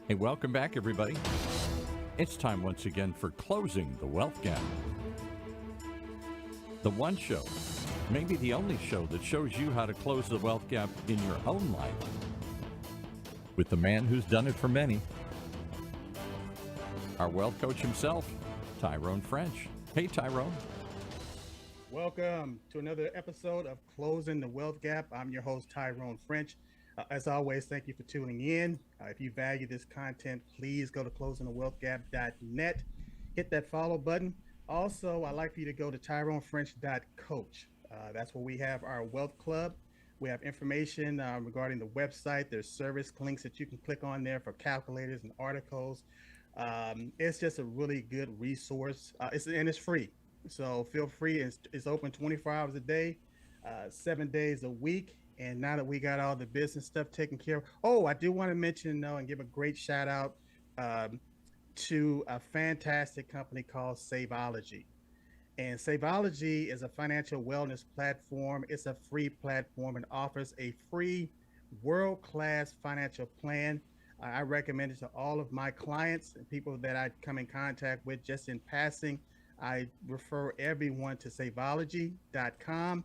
Hey, welcome back, everybody. It's time once again for Closing the Wealth Gap. The one show, maybe the only show that shows you how to close the wealth gap in your own life with the man who's done it for many, our wealth coach himself, Tyrone French. Hey, Tyrone. Welcome to another episode of Closing the Wealth Gap. I'm your host, Tyrone French. As always, thank you for tuning in. If you value this content, please go to closingthewealthgap.net. Hit that follow button. Also, I'd like for you to go to tyronefrench.coach. That's where we have our wealth club. We have information regarding the website. There's service links that you can click on there for calculators and articles. It's just a really good resource. It's free. So feel free. It's open 24 hours a day, 7 days a week. And now that we got all the business stuff taken care of, I do want to mention and give a great shout out to a fantastic company called Saveology. And Saveology is a financial wellness platform. It's a free platform and offers a free world-class financial plan. I recommend it to all of my clients and people that I come in contact with. Just in passing, I refer everyone to Saveology.com.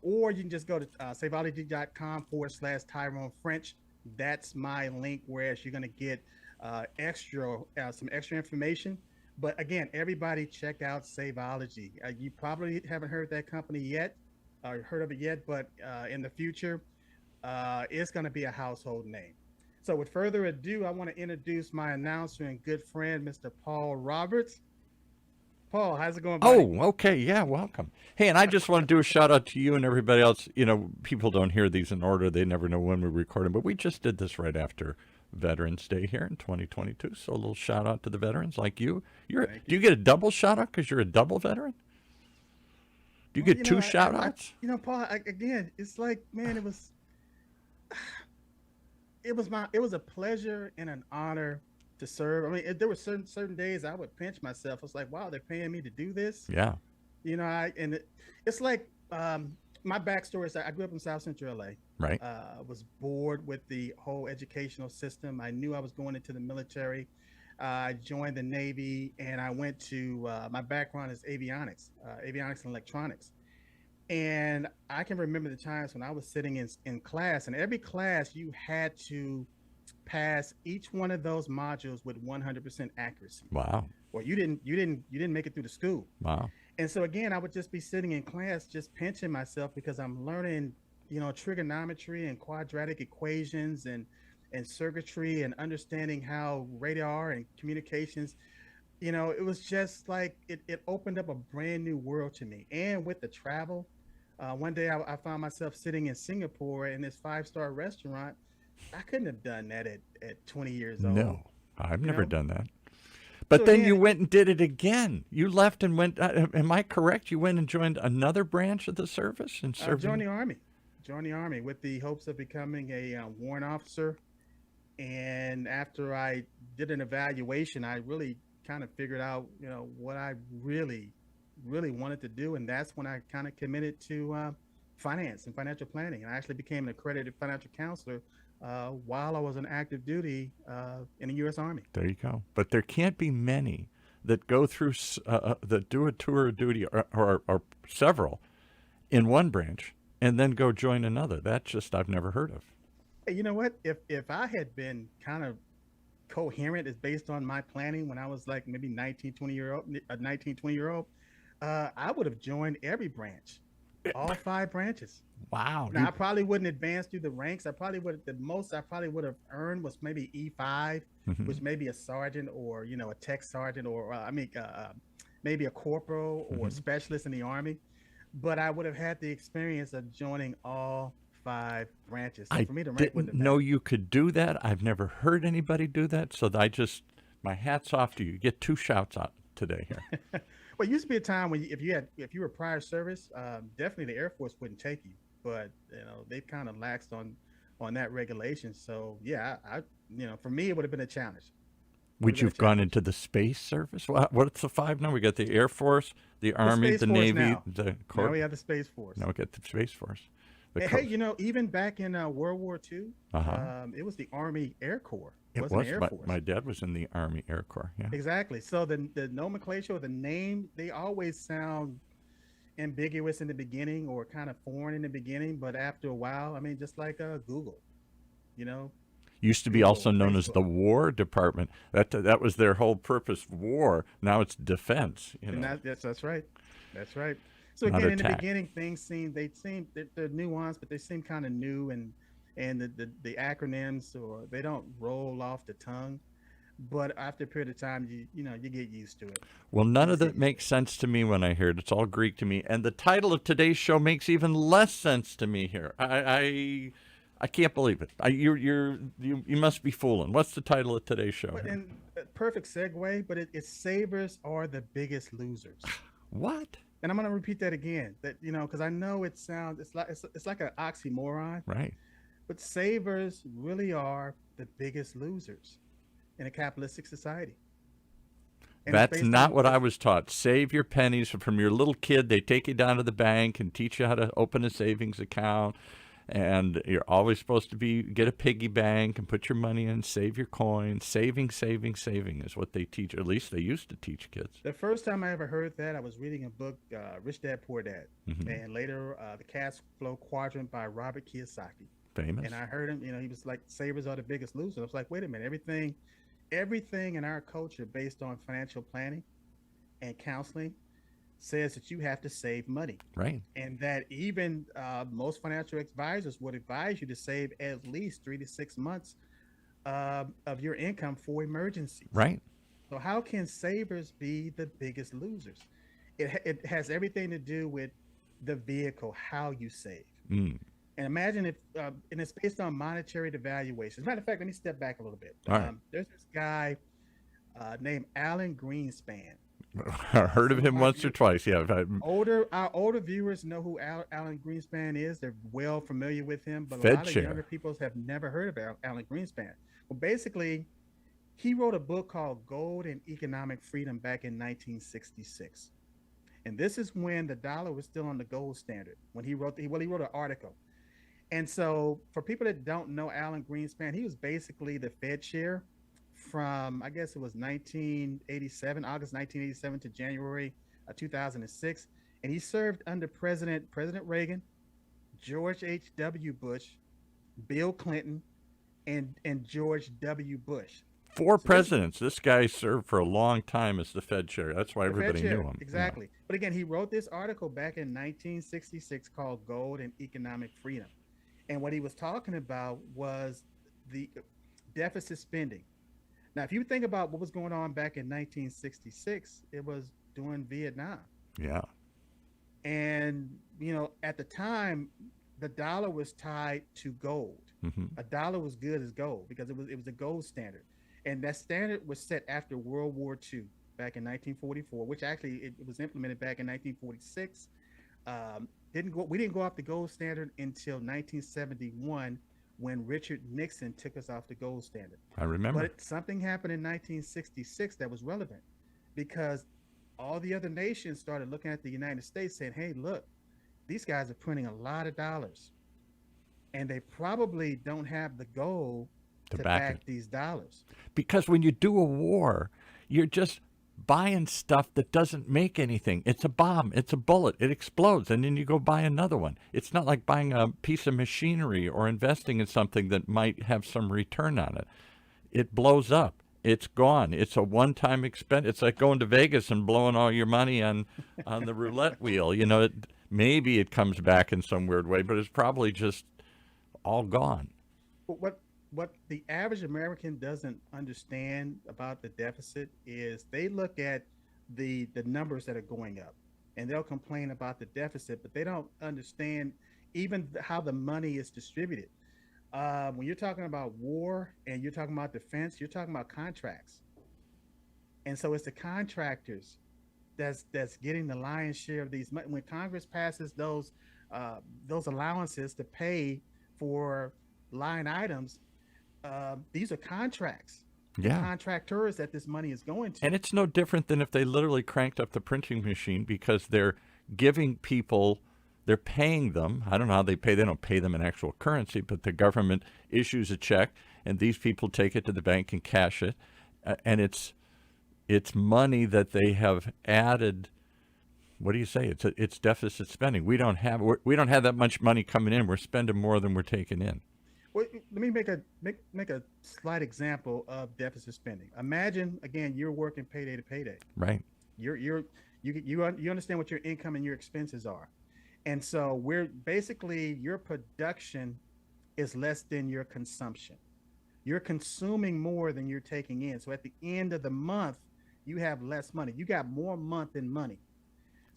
Or you can just go to saveology.com/Tyrone French. That's my link, whereas you're going to get some extra information. But again, everybody check out Saveology. You probably haven't heard that company yet, or heard of it yet, but in the future, it's going to be a household name. So with further ado, I want to introduce my announcer and good friend, Mr. Paul Roberts. Paul, how's it going, buddy? Oh, okay. Yeah, welcome. Hey, and I just want to do a shout out to you and everybody else. You know, people don't hear these in order. They never know when we record them, but we just did this right after Veterans Day here in 2022. So a little shout out to the veterans like you. Do you get a double shout out because you're a double veteran? Do you get two shout outs? Paul, again, it's like, man, it was a pleasure and an honor to serve. I mean, there were certain days I would pinch myself. I was like, wow, they're paying me to do this. Yeah. It's like my backstory is I grew up in South Central LA. Right. Was bored with the whole educational system. I knew I was going into the military. I joined the Navy, and I went to my background is avionics and electronics. And I can remember the times when I was sitting in class, and every class you had to pass each one of those modules with 100% accuracy. Wow. Or you didn't make it through the school. Wow. And so again, I would just be sitting in class, just pinching myself because I'm learning, trigonometry and quadratic equations and circuitry and understanding how radar and communications, it was just like it opened up a brand new world to me. And with the travel, one day I found myself sitting in Singapore in this 5-star restaurant. I couldn't have done that at 20 years old. No, I've never done that. But then you went and did it again. You left and went, am I correct? You went and joined another branch of the service and served? Joined the Army with the hopes of becoming a warrant officer. And after I did an evaluation, I really kind of figured out, what I really, really wanted to do. And that's when I kind of committed to finance and financial planning. And I actually became an accredited financial counselor while I was on active duty in the U.S. Army. There you go. But there can't be many that go through, that do a tour of duty or several in one branch and then go join another. That's just, I've never heard of. Hey, you know what? If I had been kind of coherent as based on my planning when I was like maybe 19, 20 year old, I would have joined every branch, all 5 branches. Wow. Now, I probably wouldn't advance through the ranks. The most I probably would have earned was maybe E5, which may be a sergeant or, a tech sergeant or maybe a corporal or specialist in the Army. But I would have had the experience of joining all 5 branches. So for me, the rank wouldn't have know you could do that. I've never heard anybody do that. So my hat's off to you. You get 2 shouts out today here. Well, it used to be a time when if you were prior service, definitely the Air Force wouldn't take you. But they've kind of laxed on that regulation. So yeah, I for me it would have been a challenge. Would you have gone into the space service? What's the 5 now? We got the Air Force, the Army, the Navy, the Corps. Now we have the Space Force. Now we got the Space Force. The And hey, coast. even back in World War II, Uh-huh. it was the Army Air Corps. It It wasn't was. the Air My Force. dad was in the Army Air Corps. Yeah. Exactly. So the nomenclature or the name, they always sound ambiguous in the beginning or kind of foreign in the beginning, but after a while, I mean, just like Google, you know, Used to be Google also or known as Facebook. the War Department. That was their whole purpose, war. Now it's defense, And that's right. That's right. So not again, in the attack. beginning, things seem they're nuanced, but they seem kind of new, and the acronyms or they don't roll off the tongue. But after a period of time, you get used to it. Well, You none of just get that used to makes it. sense to me when I hear it. It's all Greek to me. And the title of today's show makes even less sense to me here. I can't believe it. You must be fooling. What's the title of today's show But here? and perfect segue, but it's savers are the biggest losers. What? And I'm going to repeat that again. That because I know it sounds it's like an oxymoron, Right. but savers really are the biggest losers in a capitalistic society. And it's That's based not on what I it's was taught. Save your pennies from your little kid. They take you down to the bank and teach you how to open a savings account. And you're always supposed to get a piggy bank and put your money in, save your coins. Saving, saving, saving is what they teach. Or at least they used to teach kids. the first time I ever heard that. I was reading a book, Rich Dad Poor Dad, Hmm. and later the Cash Flow Quadrant by Robert Kiyosaki. Famous. And I heard him. He was like, "Savers are the biggest losers." I was like, "Wait a minute, everything in our culture based on financial planning and counseling says that you have to save money, Right. and that even most financial advisors would advise you to save at least 3 to 6 months of your income for emergencies. Right. So how can savers be the biggest losers? It has everything to do with the vehicle, how you save. Mm. And imagine if, and it's based on monetary devaluation. As a matter of fact, let me step back a little bit. All right. There's this guy named Alan Greenspan. I heard of Some of him our once or twice. Yeah. our older viewers know who Alan Greenspan is. They're well familiar with him, but a Fed lot of younger chair. people have never heard of Alan Greenspan. Well, basically, he wrote a book called Gold and Economic Freedom back in 1966. And this is when the dollar was still on the gold standard. When he wrote an article. And so, for people that don't know Alan Greenspan, he was basically the Fed chair from, I guess it was 1987, August 1987 to January 2006. And he served under President Reagan, George H.W. Bush, Bill Clinton, and George W. Bush. Four So this presidents. This guy served for a long time as the Fed chair. That's why The Fed everybody knew chair, him. Yeah. exactly. But again, he wrote this article back in 1966 called Gold and Economic Freedom. And what he was talking about was the deficit spending. Now, if you think about what was going on back in 1966, it was during Vietnam. Yeah. And, at the time, the dollar was tied to gold. Hmm. A dollar was good as gold because it was a gold standard. And that standard was set after World War II back in 1944, which actually it was implemented back in 1946. We didn't go off the gold standard until 1971 when Richard Nixon took us off the gold standard. I remember. But something happened in 1966 that was relevant because all the other nations started looking at the United States saying, "Hey, look, these guys are printing a lot of dollars, and they probably don't have the gold To to back it. back these dollars." Because when you do a war, you're just buying stuff that doesn't make anything. It's a bomb, it's a bullet, it explodes, and then you go buy another one. It's not like buying a piece of machinery or investing in something that might have some return on it. It blows up. It's gone. It's a one-time expense. It's like going to Vegas and blowing all your money on the roulette wheel. Maybe it comes back in some weird way, but it's probably just all gone. But what the average American doesn't understand about the deficit is they look at the numbers that are going up, and they'll complain about the deficit, but they don't understand even how the money is distributed. When you're talking about war and you're talking about defense, you're talking about contracts, and so it's the contractors that's getting the lion's share of these. When Congress passes those allowances to pay for line items, these are contracts and Yeah. contractors that this money is going to. And it's no different than if they literally cranked up the printing machine because they're giving people They're paying them. I don't know how they pay. They don't pay them in actual currency, but the government issues a check, and these people take it to the bank and cash it, and it's money that they have added. What do you say? It's deficit spending. We don't have that much money coming in. We're spending more than we're taking in. Well, let me make a slight example of deficit spending. Imagine again, you're working payday to payday. Right. You understand what your income and your expenses are, and so we're basically your production is less than your consumption. You're consuming more than you're taking in. So at the end of the month, you have less money. You got more month than money.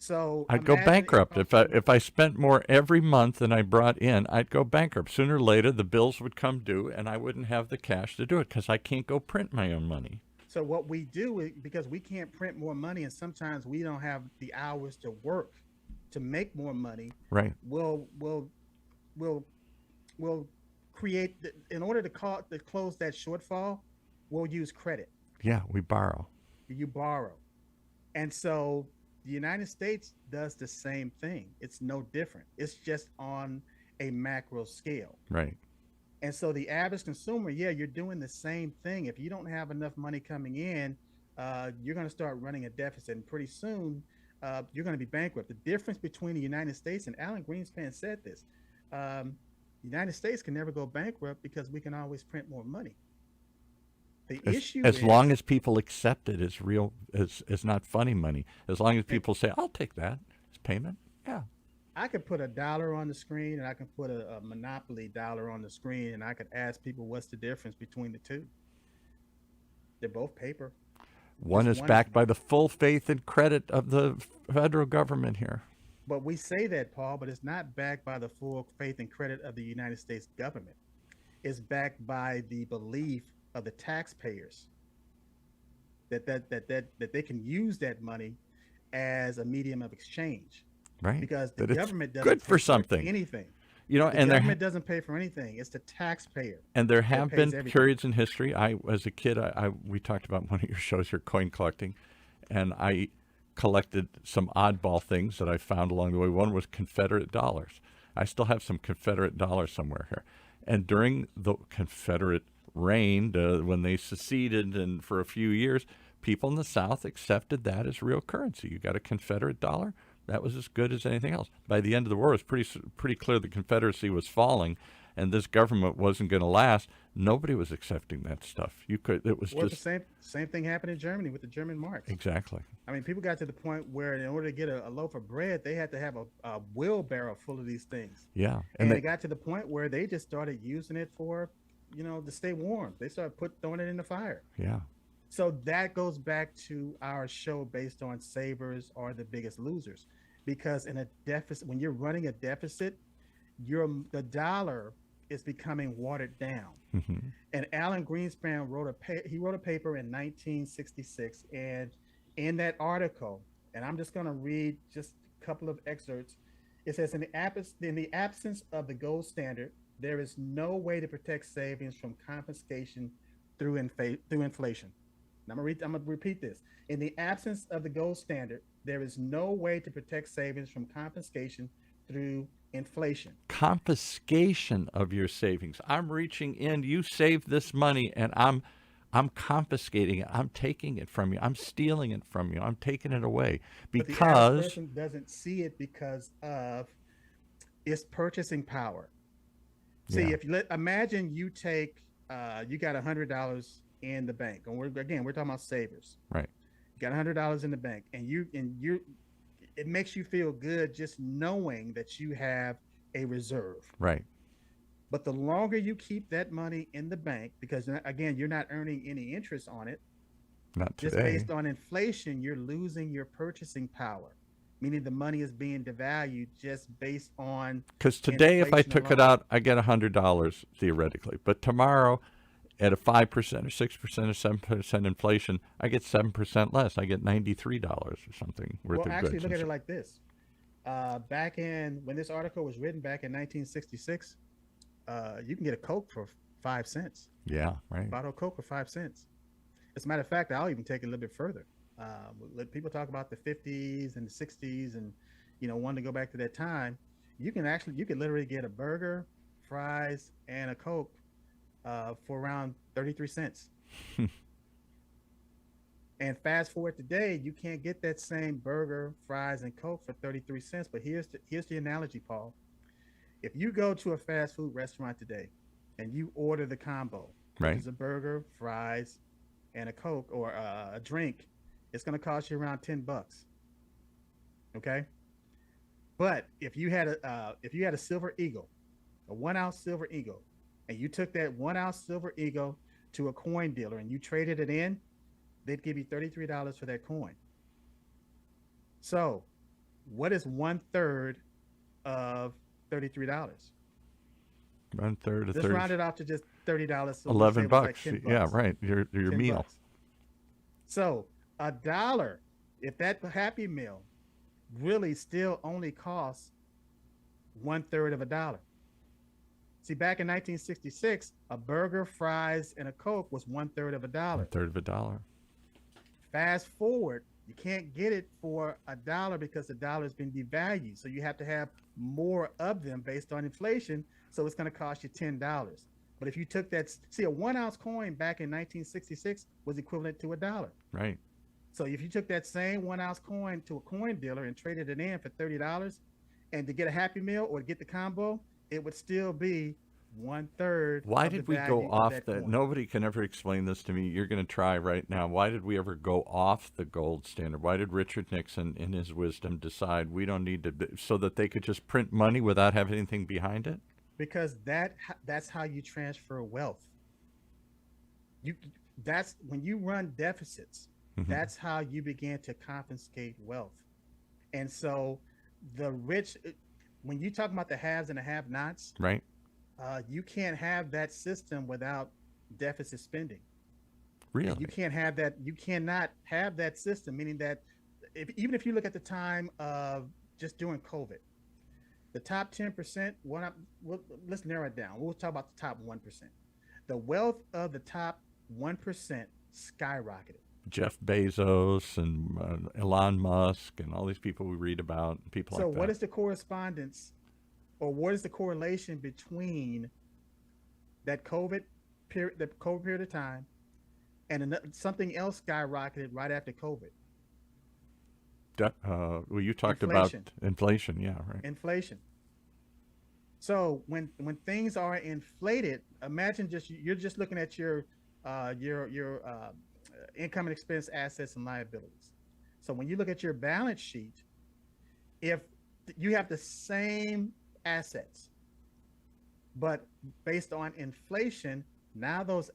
So I'd go bankrupt if I spent more every month than I brought in. I'd go bankrupt. Sooner or later, the bills would come due, and I wouldn't have the cash to do it because I can't go print my own money. So what we do, because we can't print more money, and sometimes we don't have the hours to work to make more money. Right. We'll create in order to close that shortfall. We'll use credit. Yeah, we borrow. You borrow, and so the United States does the same thing. It's no different. It's just on a macro scale. Right. And so the average consumer, yeah, you're doing the same thing. If you don't have enough money coming in, you're going to start running a deficit, and pretty soon you're going to be bankrupt. The difference between the United States, and Alan Greenspan said this, the United States can never go bankrupt because we can always print more money. The issue as is, long as people accept it as real, as not funny money. As long as people say, "I'll take that as payment," yeah. I could put $1 on the screen, and I can put a Monopoly dollar on the screen, and I could ask people what's the difference between the two. They're both paper. One is backed by the full faith and credit of the federal government here. But we say that, Paul, but it's not backed by the full faith and credit of the United States government. It's backed by the belief of the taxpayers that they can use that money as a medium of exchange. Right. Because the government doesn't good pay for something. anything. You know, The and government doesn't pay for anything. It's the taxpayer. And there that have pays been everything. periods in history. As a kid, we talked about one of your shows here, coin collecting, and I collected some oddball things that I found along the way. One was Confederate dollars. I still have some Confederate dollars somewhere here. And during the Confederate reign, when they seceded, and for a few years, people in the South accepted that as real currency. You got a Confederate dollar, that was as good as anything else. By the end of the war, it was pretty clear the Confederacy was falling, and this government wasn't going to last. Nobody was accepting that stuff. It was Well, just the same thing happened in Germany with the German marks. exactly. I mean, people got to the point where in order to get a loaf of bread, they had to have a wheelbarrow full of these things. Yeah, And they got to the point where they just started using it for, to stay warm. They started throwing it in the fire. yeah, So that goes back to our show based on savers are the biggest losers, because in a deficit, when you're running a deficit, the dollar is becoming watered down. mm-hmm. And Alan Greenspan wrote a paper in 1966, and in that article, and I'm just going to read just a couple of excerpts. It says, in the absence of the gold standard, there is no way to protect savings from confiscation through inflation. Now, I'm going to repeat this. In the absence of the gold standard, there is no way to protect savings from confiscation through inflation. Confiscation of your savings. I'm reaching in. You saved this money, and I'm confiscating it. I'm taking it from you. I'm stealing it from you. I'm taking it away But the average because person doesn't see it because of its purchasing power. See, Yeah. imagine you take you got $100 in the bank, and we're talking about savers. right. You got $100 in the bank, and it makes you feel good just knowing that you have a reserve. Right. But the longer you keep that money in the bank, because again, you're not earning any interest on it, Not just today. based on inflation, you're losing your purchasing power, meaning the money is being devalued just based on. Because today, if I inflation took it alone. out, I get $100 theoretically. But tomorrow, at a 5% or 6% or 7% inflation, I get 7% less. I get $93 or something worth Well, of actually, goods. look at it like this. Back when this article was written back in 1966, you can get a Coke for 5 cents. Yeah, right. Bottle of Coke for 5 cents. As a matter of fact, I'll even take it a little bit further. Let people talk about the 50s and the 60s, and wanting to go back to that time. you can literally get a burger, fries, and a Coke for around 33 cents. And fast forward today, you can't get that same burger, fries, and Coke for 33 cents. But here's the analogy, Paul. If you go to a fast food restaurant today and you order the combo, which Right. is a burger, fries, and a Coke or a drink, it's going to cost you around $10. Okay. But if you had a silver eagle, a 1 ounce silver eagle, and you took that 1 ounce silver eagle to a coin dealer and you traded it in, they'd give you $33 for that coin. So, what is one third of $33? One third of Let's 30. round it off to just $30. So let's say 11 it was like bucks. 10 Yeah, bucks. right. Your 10 meal. bucks. So a dollar, if that Happy Meal really still only costs one third of a dollar. See, back in 1966, a burger, fries, and a Coke was one third of a One dollar. third of a dollar. Fast forward, you can't get it for a dollar because the dollar has been devalued. So you have to have more of them based on inflation. So it's going to cost you $10. But if you took that, see, a 1 ounce coin back in 1966 was equivalent to a dollar. Right. So if you took that same 1 ounce coin to a coin dealer and traded it in for $30, and to get a Happy Meal or to get the combo, it would still be one third. Why of did the we go value of off that that? coin. Nobody can ever explain this to me. You're going to try right now. Why did we ever go off the gold standard? Why did Richard Nixon, in his wisdom, decide we don't need to, so that they could just print money without having anything behind it? Because that's how you transfer wealth. You That's when you run deficits. Mhm. That's how you begin to confiscate wealth. And so the rich, when you talk about the haves and the have-nots, Right. you can't have that system without deficit spending. Really? You can't have that. You cannot have that system. Meaning that even if you look at the time of just during COVID, the top 10%. Let's narrow it down. We'll talk about the top 1%. The wealth of the top 1% skyrocketed. Jeff Bezos and Elon Musk and all these people we read about, people So like what that. is the correspondence, or what is the correlation between that COVID period of time, and something else skyrocketed right after COVID? Well, you talked Inflation. about inflation. Yeah, right. Inflation. So when things are inflated, imagine you're just looking at your income and expense, assets and liabilities. So when you look at your balance sheet, if you have the same assets, but based on inflation, now those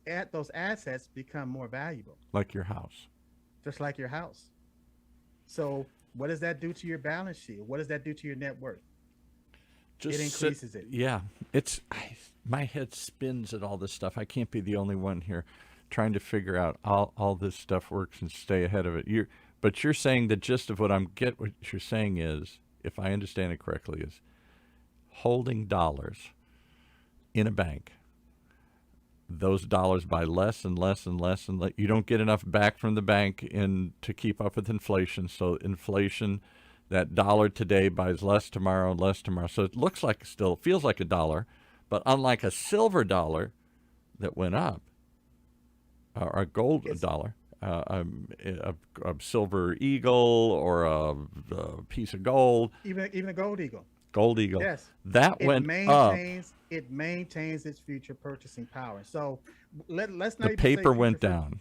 assets become more valuable, Like your house. just like your house. So what does that do to your balance sheet? What does that do to your net worth? Just It increases it. Yeah, my head spins at all this stuff. I can't be the only one here trying to figure out all this stuff works and stay ahead of it. But you're saying the gist of what what you're saying is, if I understand it correctly, is holding dollars in a bank. Those dollars buy less and less and less, and you don't get enough back from the bank to keep up with inflation. So inflation, that dollar today buys less tomorrow and less tomorrow. So it looks like still feels like a dollar, but unlike a silver dollar that went up, or a gold It's dollar, a silver eagle or a piece of gold, even a gold eagle. gold eagle, Yes, that it went up. maintains its future purchasing power. So let's The not even say paper future went down.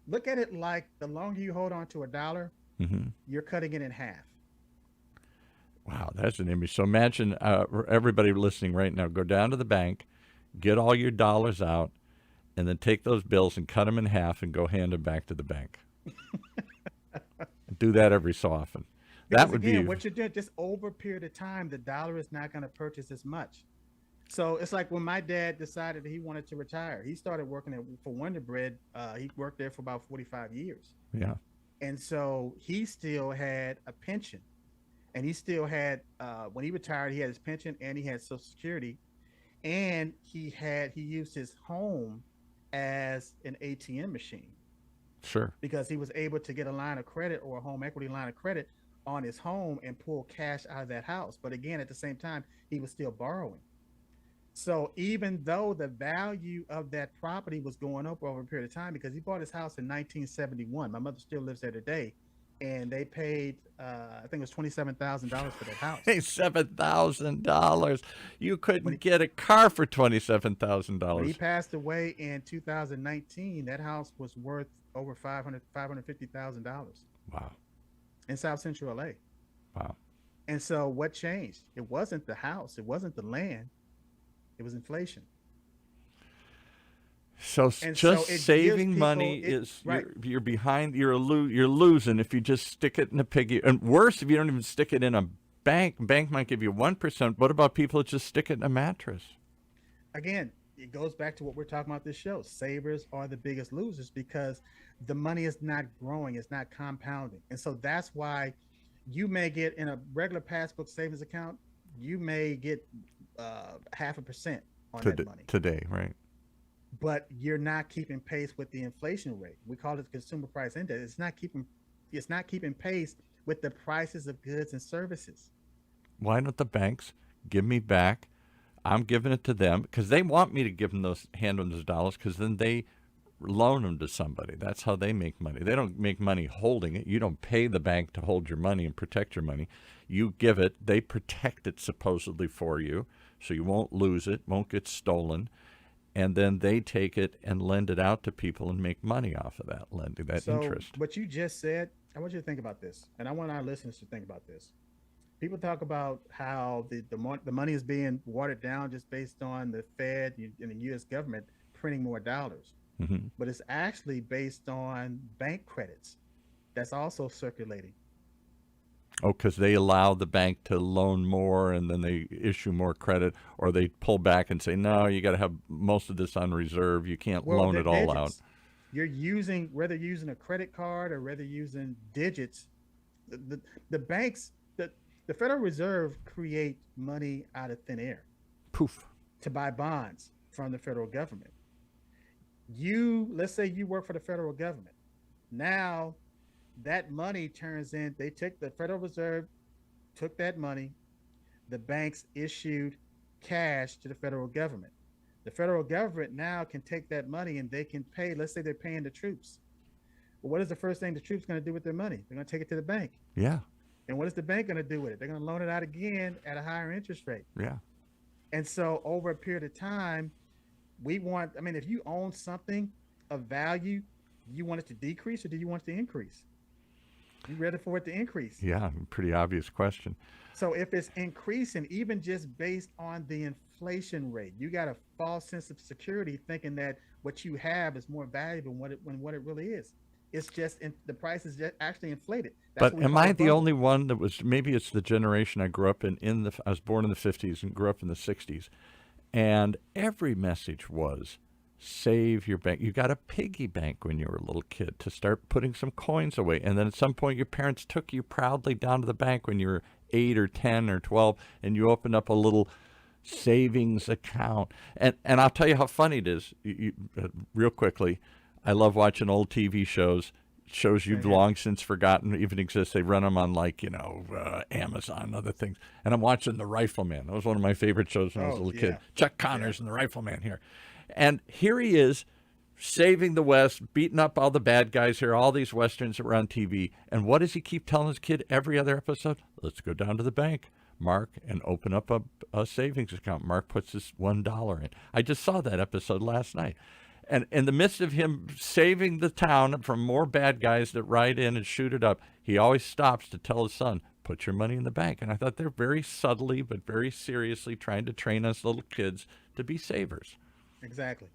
Look at it like the longer you hold on to a dollar, Hmm. you're cutting it in half. Wow, that's an image. So imagine everybody listening right now, go down to the bank, get all your dollars out, and then take those bills and cut them in half and go hand them back to the bank. Do that every so often. That Because would again, be what you're doing, just over a period of time, the dollar is not going to purchase as much. So it's like when my dad decided that he wanted to retire. He started working for Wonder Bread. He worked there for about 45 years. yeah. And so he still had a pension. And he still had, when he retired, he had his pension and he had Social Security. And he used his home as an ATM machine Sure. because he was able to get a line of credit or a home equity line of credit on his home and pull cash out of that house. But again, at the same time, he was still borrowing. So even though the value of that property was going up over a period of time, because he bought his house in 1971, my mother still lives there today, and they paid, I think it was $27,000 for that house. Hey, $7,000. You When couldn't he get a car for when he $27,000. passed away in 2019, that house was worth over $550,000 Wow. in South Central LA. Wow. And so what changed? It wasn't the house, it wasn't the land, it was inflation. So And so just it gives saving people money it is right. you're behind. You're losing if you just stick it in a piggy. And worse, if you don't even stick it in a bank. Bank might give you 1%. What about people that just stick it in a mattress? Again, it goes back to what we're talking about this show. Savers are the biggest losers because the money is not growing, it's not compounding. And so that's why you may get in a regular passbook savings account, you may get 0.5% on that money, Today, right? but you're not keeping pace with the inflation rate. We call it the consumer price index. It's not keeping pace with the prices of goods and services. Why don't the banks give me back? I'm giving it to them because they want me to hand them those dollars because then they loan them to somebody. That's how they make money. They don't make money holding it. You don't pay the bank to hold your money and protect your money. You give it. They protect it supposedly for you so you won't lose it, won't get stolen. And then they take it and lend it out to people and make money off of that lending, that So, interest. what you just said, I want you to think about this, and I want our listeners to think about this. People talk about how the money is being watered down just based on the Fed and the U.S. government printing more dollars, Hmm. but it's actually based on bank credits that's also circulating. Oh, because they allow the bank to loan more and then they issue more credit, or they pull back and say, no, you got to have most of this on reserve. You can't Well, loan they're it all out. digits. You're using whether you're using a credit card or whether you're using digits. The banks, the Federal Reserve create money out of thin air Poof. to buy bonds from the federal government. Let's say you work for the federal government. Now that money turns in, they took the Federal Reserve, took that money, the banks issued cash to the federal government. The federal government now can take that money and they can pay, let's say they're paying the troops. Well, what is the first thing the troops going to do with their money? They're going to take it to the bank. Yeah. And what is the bank going to do with it? They're going to loan it out again at a higher interest rate. Yeah. And so over a period of time, I mean, if you own something of value, you want it to decrease or do you want it to increase? You ready for it to increase? Yeah. Pretty obvious question. So if it's increasing, even just based on the inflation rate, you got a false sense of security thinking that what you have is more valuable than what it really is. It's just the price is just actually inflated. That's But what we am call a I the bubble. only one that was, maybe it's the generation I grew up in I was born in the 50s and grew up in the 60s. And every message was save your bank. You got a piggy bank when you were a little kid to start putting some coins away. And then at some point, your parents took you proudly down to the bank when you were 8 or 10 or 12, and you opened up a little savings account. And I'll tell you how funny it is, real quickly. I love watching old TV shows you've Same here. long since forgotten even exist. They run them on Amazon and other things. And I'm watching The Rifleman. That was one of my favorite shows when I was a Oh little kid. yeah, Chuck yeah. Connors and The Rifleman here. And here he is saving the West, beating up all the bad guys here, all these Westerns that were on TV. And what does he keep telling his kid every other episode? Let's go down to the bank, Mark, and open up a savings account. Mark puts his $1 in. I just saw that episode last night. And in the midst of him saving the town from more bad guys that ride in and shoot it up, he always stops to tell his son, put your money in the bank. And I thought they're very subtly but very seriously trying to train us little kids to be savers. Exactly.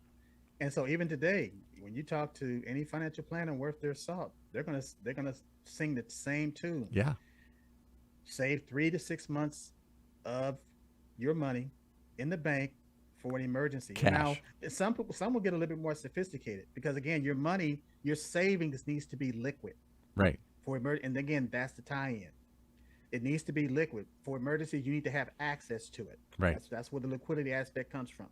And so even today, when you talk to any financial planner worth their salt, they're gonna sing the same tune. Yeah. Save 3 to 6 months of your money in the bank for an emergency. Now, Cash. some will get a little bit more sophisticated because again, your money, your savings needs to be liquid Right. for emergency. And again, that's the tie-in. It needs to be liquid for emergency. You need to have access to it. Right. That's where the liquidity aspect comes from.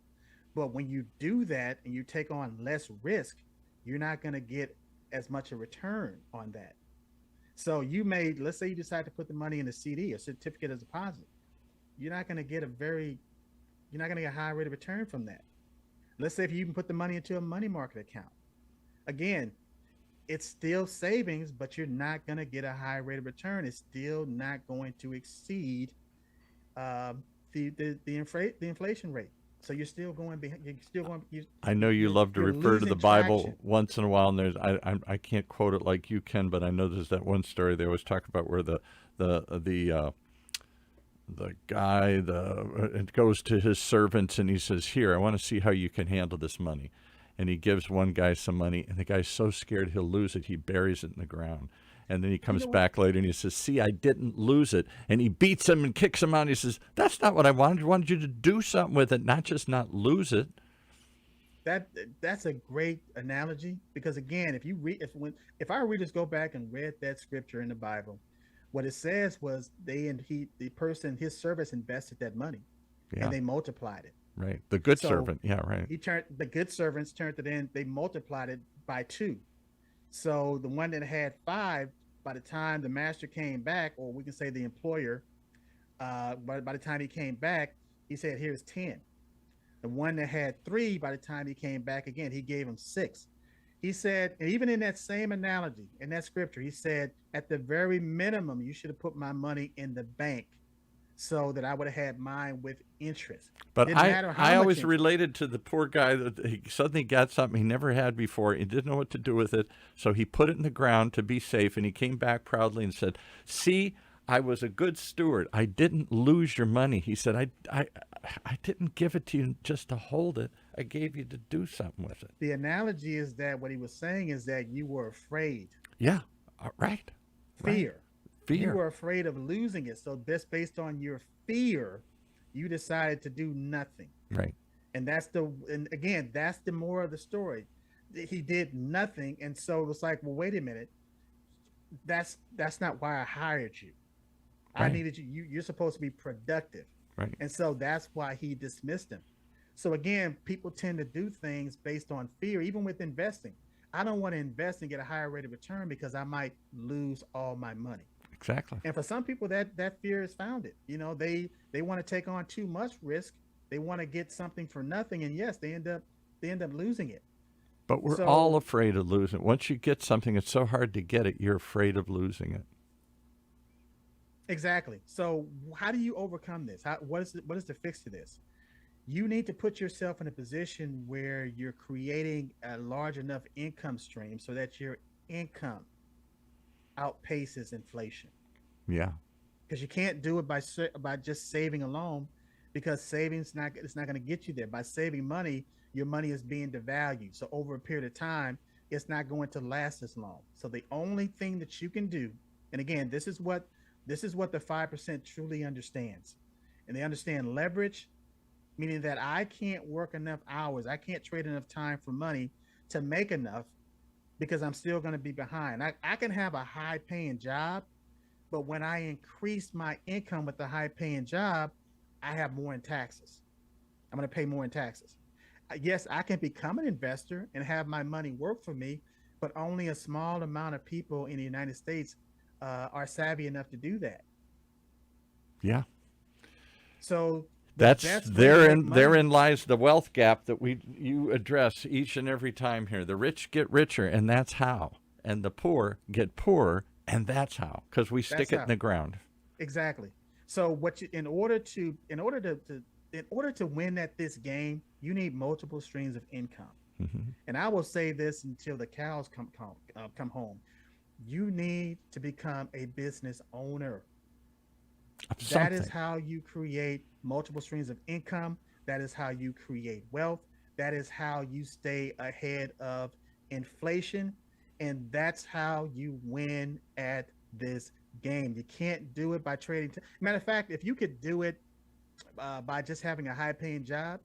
But when you do that and you take on less risk, you're not going to get as much a return on that. So let's say you decide to put the money in a CD, a certificate of deposit. You're not going to get you're not going to get a high rate of return from that. Let's say if you even put the money into a money market account. Again, it's still savings, but you're not going to get a high rate of return. It's still not going to exceed the inflation rate. So you're still going behind. You're still going. I know you love to you're refer to the losing Bible traction. once in a while, and I can't quote it like you can, but I know there's that one story they always talk about where the guy it goes to his servants and he says, "Here, I want to see how you can handle this money," and he gives one guy some money, and the guy's so scared he'll lose it, he buries it in the ground. And then he You comes know what? back later and he says, "See, I didn't lose it." And he beats him and kicks him out. And he says, "That's not what I wanted. I wanted you to do something with it, not just not lose it." That that's a great analogy because again, if you read if our readers go back and read that scripture in the Bible, what it says was his servants invested that money Yeah, and they multiplied it. right. The good So servant. Yeah, right. the good servants turned it in, they multiplied it by two. So the one that had five, by the time the master came back, or we can say the employer, by the time he came back, he said, "Here's 10." The one that had three, by the time he came back again, he gave him six. He said, and even in that same analogy, in that scripture, he said, at the very minimum, you should have put my money in the bank so that I would have had mine with interest. But Didn't matter how I much always interest. related to the poor guy that he suddenly got something he never had before. He didn't know what to do with it. So he put it in the ground to be safe. And he came back proudly and said, "See, I was a good steward. I didn't lose your money." He said, I didn't give it to you just to hold it. I gave you to do something with it. The analogy is that what he was saying is that you were afraid, Yeah, right. fear. Right. You Fear. were afraid of losing it. So just based on your fear, you decided to do nothing. Right. And again, that's the moral of the story. He did nothing. And so it was like, well, wait a minute. That's not why I hired you. I Right. needed you're supposed to be productive. Right. And so that's why he dismissed him. So again, people tend to do things based on fear, even with investing. I don't want to invest and get a higher rate of return because I might lose all my money. Exactly. And for some people, that fear is founded. They want to take on too much risk. They want to get something for nothing, and yes, they end up losing it. But we're So all afraid of losing. Once you get something, it's so hard to get it. You're afraid of losing it. exactly. So how do you overcome this? What is the fix to this? You need to put yourself in a position where you're creating a large enough income stream so that your income outpaces inflation. Yeah. Because you can't do it by just saving alone, because savings not it's not going to get you there. By saving money, your money is being devalued. So over a period of time, it's not going to last as long. So the only thing that you can do, and again, this is what the 5% truly understands, and they understand leverage, meaning that I can't work enough hours, I can't trade enough time for money to make enough because I'm still going to be behind. I can have a high paying job, but when I increase my income with the high paying job, I have more in taxes. I'm going to pay more in taxes. Yes, I can become an investor and have my money work for me, but only a small amount of people in the United States are savvy enough to do that. Yeah. So That's that's where you make money. therein lies the wealth gap that you address each and every time here. The rich get richer, and that's how, and the poor get poorer, and that's how, because we stick That's it in how. the ground. Exactly. So in order to win at this game, you need multiple streams of income. Hmm. And I will say this until the cows come home. You need to become a business owner. That is Something. how you create multiple streams of income. That is how you create wealth. That is how you stay ahead of inflation. And that's how you win at this game. You can't do it by trading. Matter of fact, if you could do it by just having a high paying job,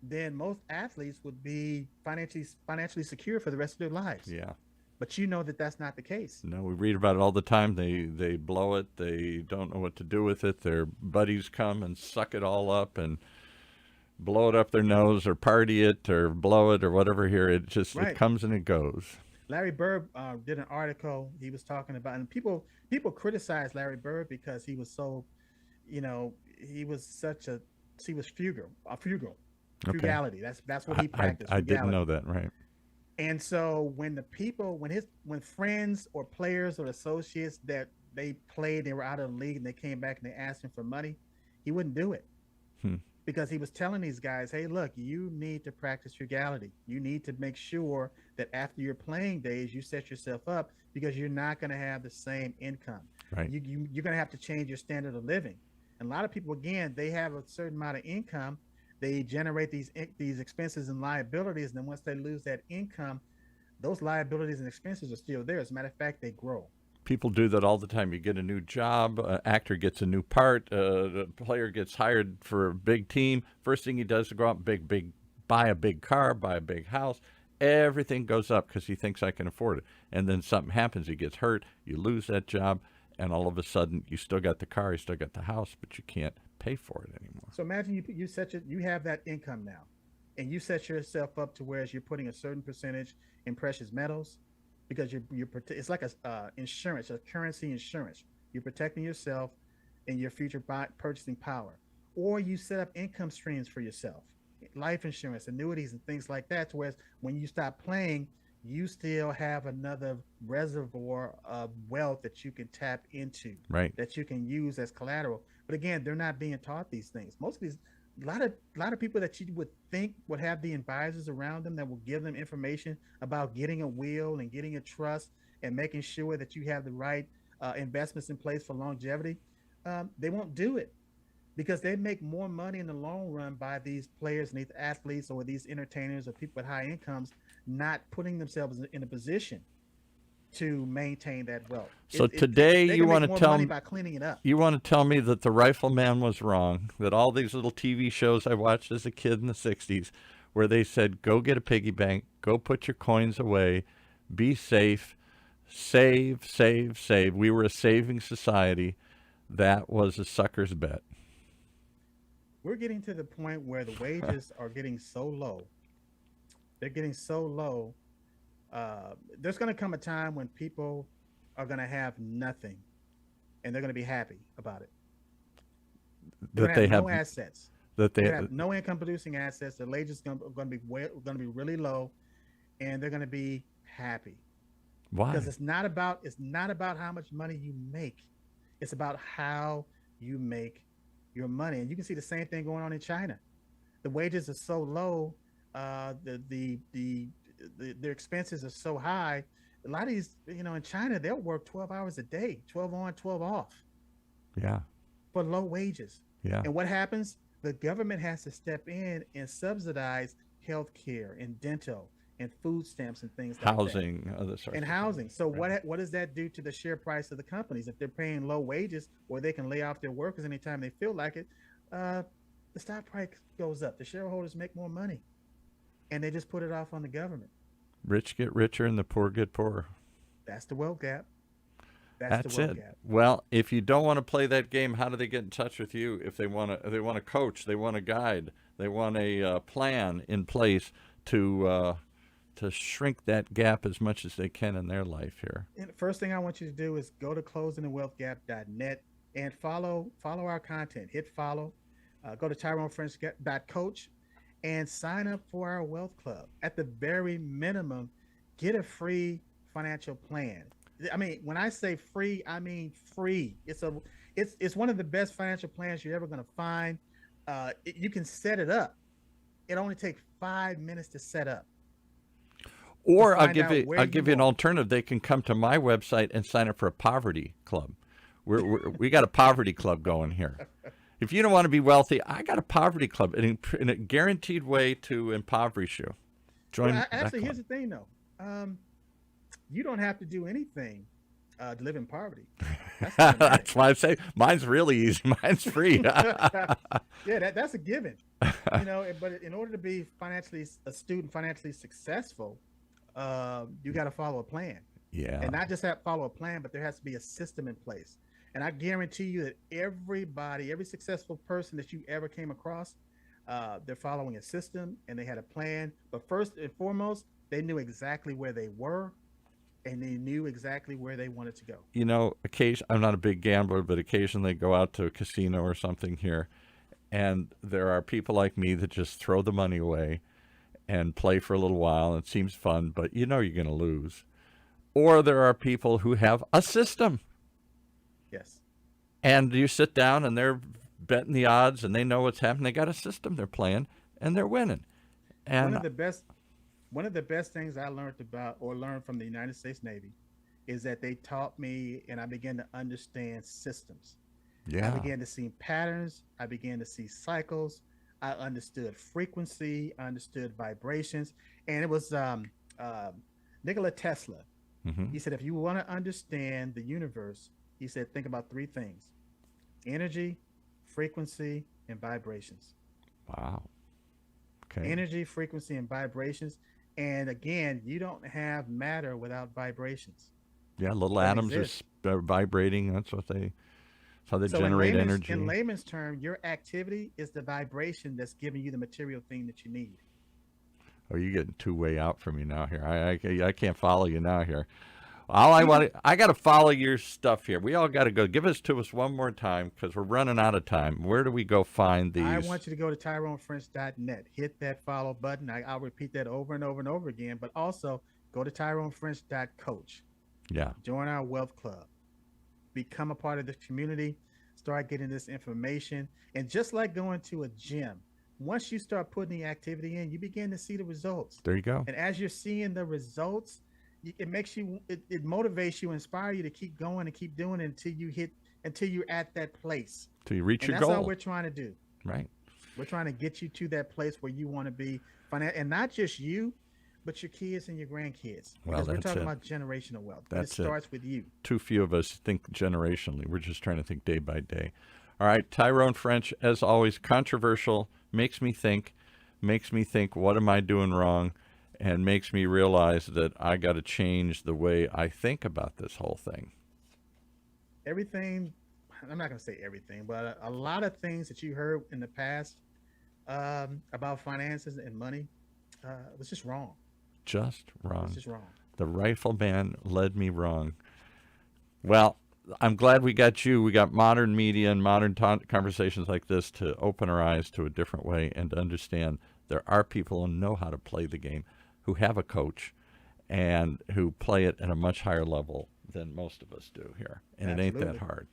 then most athletes would be financially secure for the rest of their lives. Yeah. But you know that that's not the case. No, we read about it all the time. They blow it. They don't know what to do with it. Their buddies come and suck it all up and blow it up their nose, or party it, or blow it, or whatever. Here, it Right. comes and it goes. Larry Bird did an article. He was talking about, and people criticized Larry Bird because he was so, he was such a he was Okay. frugality. That's what he practiced, I didn't know frugality. that. Right. And so when the people, when friends or players or associates that they played, they were out of the league and they came back and they asked him for money, he wouldn't do it Hmm. because he was telling these guys, hey, look, you need to practice frugality. You need to make sure that after your playing days, you set yourself up because you're not going to have the same income. Right. You're going to have to change your standard of living. And a lot of people, again, they have a certain amount of income. They generate these expenses and liabilities. And then once they lose that income, those liabilities and expenses are still there. As a matter of fact, they grow. People do that all the time. You get a new job, actor gets a new part, the player gets hired for a big team. First thing he does is go out and buy a big car, buy a big house. Everything goes up because he thinks I can afford it. And then something happens. He gets hurt. You lose that job. And all of a sudden, you still got the car, you still got the house, but you can't pay for it anymore. So imagine you have that income now, and you set yourself up to where you're putting a certain percentage in precious metals, because it's like a insurance, a currency insurance. You're protecting yourself and your future purchasing power, or you set up income streams for yourself, life insurance, annuities, and things like that. To where when you stop playing, you still have another reservoir of wealth that you can tap into, Right. that you can use as collateral. But again, they're not being taught these things. Most of these, a lot of people that you would think would have the advisors around them that will give them information about getting a will and getting a trust and making sure that you have the right investments in place for longevity, they won't do it because they make more money in the long run by these players and these athletes or these entertainers or people with high incomes not putting themselves in a position to maintain that wealth. So today They can make more money by cleaning it up. you want to tell me that the Rifleman was wrong, that all these little TV shows I watched as a kid in the 60s where they said, go get a piggy bank, go put your coins away, be safe, save, save, save. We were a saving society. That was a sucker's bet. We're getting to the point where the wages are getting so low. They're getting so low. There's going to come a time when people are going to have nothing and they're going to be happy about it. They're That going to they have have, no assets. that They're they, going to have no income producing assets. Their wages going to be going to be really low, and they're going to be happy because why? it's not about how much money you make. It's about how you make your money. And you can see the same thing going on in China. The wages are so low, their expenses are so high. A lot of these, in China, they'll work 12 hours a day, 12 on, 12 off Yeah, for low wages. yeah. And what happens? The government has to step in and subsidize health care and dental and food stamps and things like that, Housing, other sorts and of things. housing. So Right. what does that do to the share price of the companies? If they're paying low wages or they can lay off their workers anytime they feel like it, uh, the stock price goes up. The shareholders make more money, and they just put it off on the government. Rich get richer and the poor get poorer. That's the wealth gap. That's the That's wealth it. gap. Well, if you don't want to play that game, how do they get in touch with you? If they want to coach, they want a guide, they want a plan in place to shrink that gap as much as they can in their life here. And the first thing I want you to do is go to closingthewealthgap.net and follow our content. Hit follow. Go to TyroneFrench.coach and sign up for our wealth club. At the very minimum, get a free financial plan. I mean, when I say free, I mean free. It's one of the best financial plans you're ever going to find. You can set it up. It only takes 5 minutes to set up, to Or find out where I'll you give you an are. alternative. They can come to my website and sign up for a poverty club. We got a poverty club going here. If you don't want to be wealthy, I got a poverty club in a guaranteed way to impoverish you. Well, Join that actually, club. here's the thing, though. You don't have to do anything to live in poverty. That's automatic. That's why I say mine's really easy. Mine's free. Yeah, that's a given. But in order to be financially astute and financially successful, you got to follow a plan, Yeah. and not just have follow a plan, but there has to be a system in place. And I guarantee you that every successful person that you ever came across, they're following a system and they had a plan. But first and foremost, they knew exactly where they were and they knew exactly where they wanted to go. You know, I'm not a big gambler, but occasionally go out to a casino or something here, and there are people like me that just throw the money away and play for a little while, and it seems fun, but you know you're going to lose. Or there are people who have a system. Yes. And you sit down and they're betting the odds and they know what's happening. They got a system they're playing and they're winning. And one of the best things I learned from the United States Navy is that they taught me, and I began to understand systems. yeah, I began to see patterns. I began to see cycles. I understood frequency. I understood vibrations. And it was Nikola Tesla. mm-hmm. He said, if you want to understand the universe, he said, think about three things: energy, frequency, and vibrations. Wow. Okay. Energy, frequency, and vibrations. And again, you don't have matter without vibrations. Yeah, little Doesn't atoms exist. are vibrating. That's how they So generate energy. in layman's term, your activity is the vibration that's giving you the material thing that you need. Oh, you're getting too way out from me now here. I can't follow you now here. I got to follow your stuff here. We all got to go. Give us to us one more time because we're running out of time. Where do we go find these? I want you to go to TyroneFrench.net. Hit that follow button. I'll repeat that over and over and over again. But also go to TyroneFrench.coach. Yeah. Join our Wealth Club. Become a part of the community. Start getting this information. And just like going to a gym, once you start putting the activity in, you begin to see the results. There you go. And as you're seeing the results, it makes you, it motivates you, inspire you to keep going and keep doing it until you're at that place. Till you reach And your that's goal. all we're trying to do. Right. We're trying to get you to that place where you want to be, and not just you, but your kids and your grandkids. Well, Because we're that's talking it. about generational wealth. That's it starts with you. Too few of us think generationally. We're just trying to think day by day. All right, Tyrone French, as always, controversial, makes me think, what am I doing wrong, and makes me realize that I got to change the way I think about this whole thing. Everything, I'm not going to say everything, but a lot of things that you heard in the past about finances and money was just wrong. Just wrong. It's just wrong. The rifleman led me wrong. Well, I'm glad we got you. We got modern media and modern conversations like this to open our eyes to a different way and to understand there are people who know how to play the game, who have a coach, and who play it at a much higher level than most of us do here. And It ain't that hard.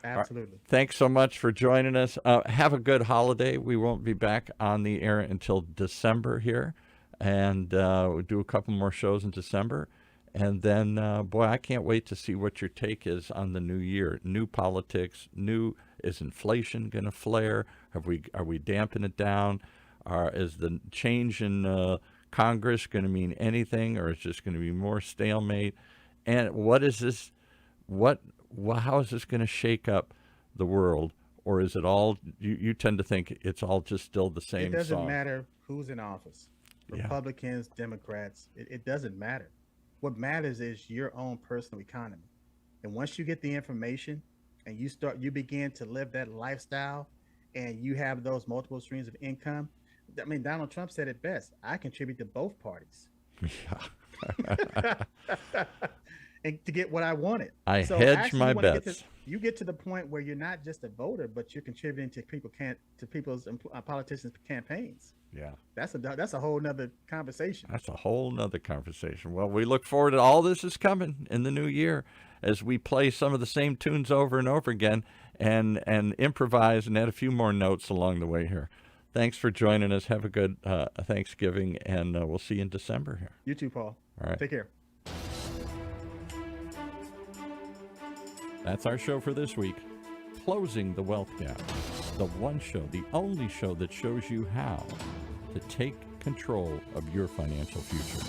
Absolutely. Right. Thanks so much for joining us. Have a good holiday. We won't be back on the air until December here. And we'll do a couple more shows in December. And then, boy, I can't wait to see what your take is on the new year. New politics, is inflation going to flare? Are we damping it down? Is the change in Congress going to mean anything, or is it just going to be more stalemate? And what is this? How is this going to shake up the world? Or is it all? You tend to think it's all just still the same. It doesn't song. matter who's in office, Yeah. Republicans, Democrats. It doesn't matter. What matters is your own personal economy. And once you get the information and you begin to live that lifestyle, and you have those multiple streams of income. I mean, Donald Trump said it best: I contribute to both parties. Yeah. And to get what I wanted. I So hedge actually, my you wanna bets. You get to the point where you're not just a voter, but you're contributing to people's politicians' campaigns. Yeah. That's a whole nother conversation. That's a whole nother conversation. Well, we look forward to all this is coming in the new year as we play some of the same tunes over and over again and improvise and add a few more notes along the way here. Thanks for joining us. Have a good Thanksgiving, and we'll see you in December here. You too, Paul. All right. Take care. That's our show for this week. Closing the Wealth Gap. The one show, the only show that shows you how to take control of your financial future.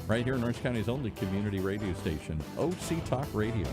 Right here in Orange County's only community radio station, OC Talk Radio.